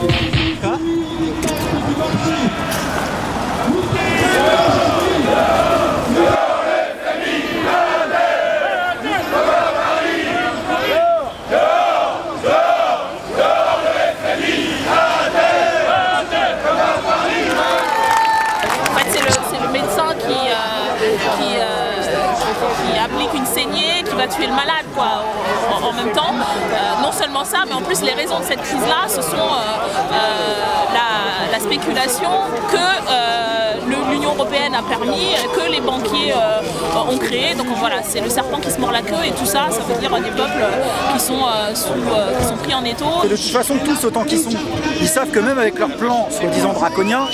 qui applique une saignée, qui va tuer le malade quoi, en même temps. Non seulement ça, mais en plus les raisons de cette crise-là, ce sont la spéculation que l'Union européenne a permis, que les banquiers ont créé. Donc voilà, c'est le serpent qui se mord la queue et tout ça, ça veut dire des peuples qui sont pris en étau. Et de toute façon, tous autant qu'ils sont, ils savent que même avec leur plan soi-disant draconien,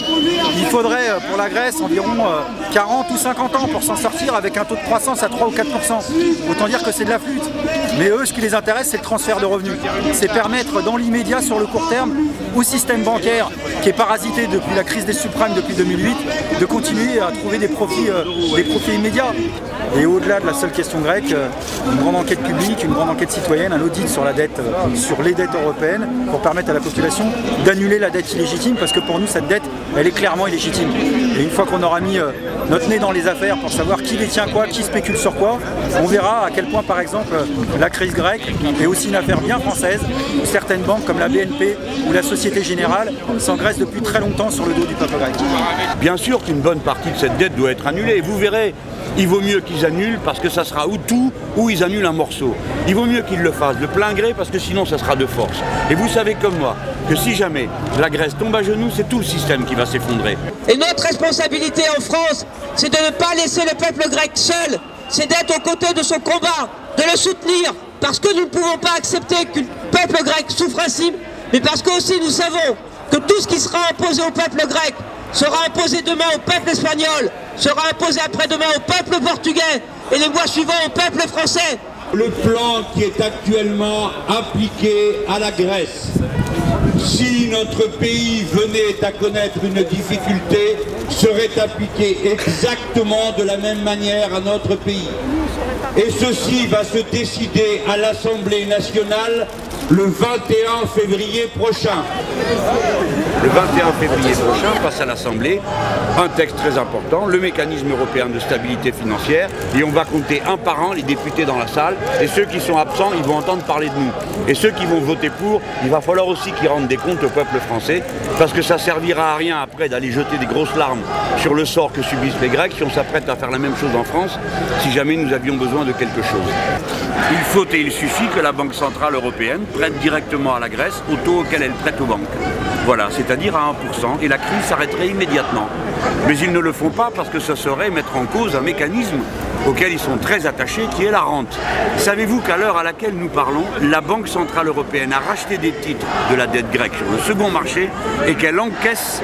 il faudrait pour la Grèce environ 40 ou 50 ans pour s'en sortir avec un taux de croissance à 3 ou 4%. Autant dire que c'est de la flûte. Mais eux, ce qui les intéresse, c'est le transfert de revenus. C'est permettre dans l'immédiat, sur le court terme, au système bancaire qui est parasité depuis la crise des subprimes depuis 2008, de continuer à trouver des profits immédiats. Et au-delà de la seule question grecque, une grande enquête publique, une grande enquête citoyenne, un audit sur la dette, sur les dettes européennes, pour permettre à la population d'annuler la dette illégitime, parce que pour nous, cette dette, elle est clairement illégitime. Et une fois qu'on aura mis notre nez dans les affaires pour savoir qui détient quoi, qui spécule sur quoi, on verra à quel point, par exemple, la crise grecque est aussi une affaire bien française, où certaines banques comme la BNP ou la Société Générale s'engraissent depuis très longtemps sur le dos du peuple grec. Bien sûr qu'une bonne partie de cette dette doit être annulée. Et vous verrez, il vaut mieux qu'ils annulent parce que ça sera ou tout ou ils annulent un morceau. Il vaut mieux qu'ils le fassent de plein gré parce que sinon ça sera de force. Et vous savez comme moi que si jamais la Grèce tombe à genoux, c'est tout le système qui va s'effondrer. Et notre responsabilité en France, c'est de ne pas laisser le peuple grec seul. C'est d'être aux côtés de son combat, de le soutenir. Parce que nous ne pouvons pas accepter que le peuple grec souffre ainsi, mais parce que aussi nous savons que tout ce qui sera imposé au peuple grec sera imposé demain au peuple espagnol, sera imposé après-demain au peuple portugais et les mois suivants au peuple français. Le plan qui est actuellement appliqué à la Grèce, si notre pays venait à connaître une difficulté, serait appliqué exactement de la même manière à notre pays. Et ceci va se décider à l'Assemblée nationale le 21 février prochain. Le 21 février prochain passe à l'Assemblée un texte très important, le mécanisme européen de stabilité financière, et on va compter un par un les députés dans la salle, et ceux qui sont absents, ils vont entendre parler de nous. Et ceux qui vont voter pour, il va falloir aussi qu'ils rendent des comptes au peuple français, parce que ça servira à rien après d'aller jeter des grosses larmes sur le sort que subissent les Grecs si on s'apprête à faire la même chose en France, si jamais nous avions besoin de quelque chose. Il faut et il suffit que la Banque Centrale Européenne prête directement à la Grèce au taux auquel elle prête aux banques. Voilà, c'est-à-dire à 1%, et la crise s'arrêterait immédiatement. Mais ils ne le font pas parce que ce serait mettre en cause un mécanisme auquel ils sont très attachés, qui est la rente. Savez-vous qu'à l'heure à laquelle nous parlons, la Banque Centrale Européenne a racheté des titres de la dette grecque sur le second marché et qu'elle encaisse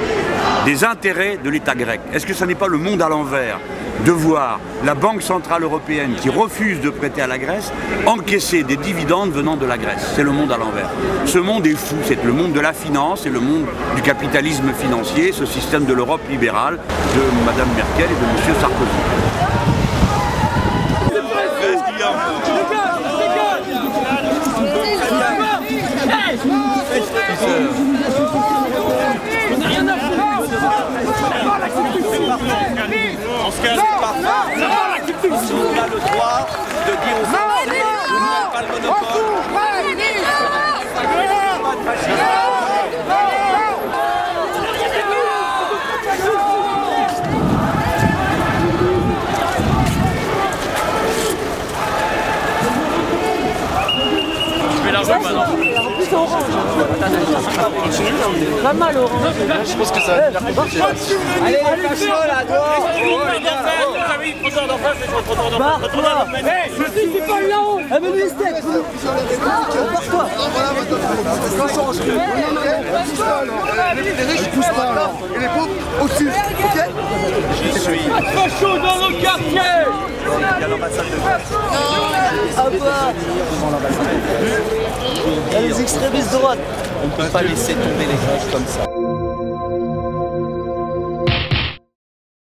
des intérêts de l'État grec? Est-ce que ce n'est pas le monde à l'envers de voir la Banque Centrale Européenne qui refuse de prêter à la Grèce encaisser des dividendes venant de la Grèce? C'est le monde à l'envers. Ce monde est fou, c'est le monde de la finance, c'est le monde du capitalisme financier, ce système de l'Europe libérale de Mme Merkel et de M. Sarkozy. En ce cas, c'est pas si on a le droit de dire aux Français, vous n'avez pas le monopole. Je vais la jouer maintenant. Pas mal, Laurent. Je pense que ça va devenir compliqué. Allez, pas chaud là, dehors. C'est pas là-haut. Ah, mais lui, c'était. Porte-toi. Ne pousse pas là. Et les pauvres au-dessus. Ok? Je suis. Pas chaud dans le quartier. Il y a l'ambassade de Grèce. Ah bah. Il y a les extrémistes de droite. On ne peut pas laisser tomber les Grecs comme ça.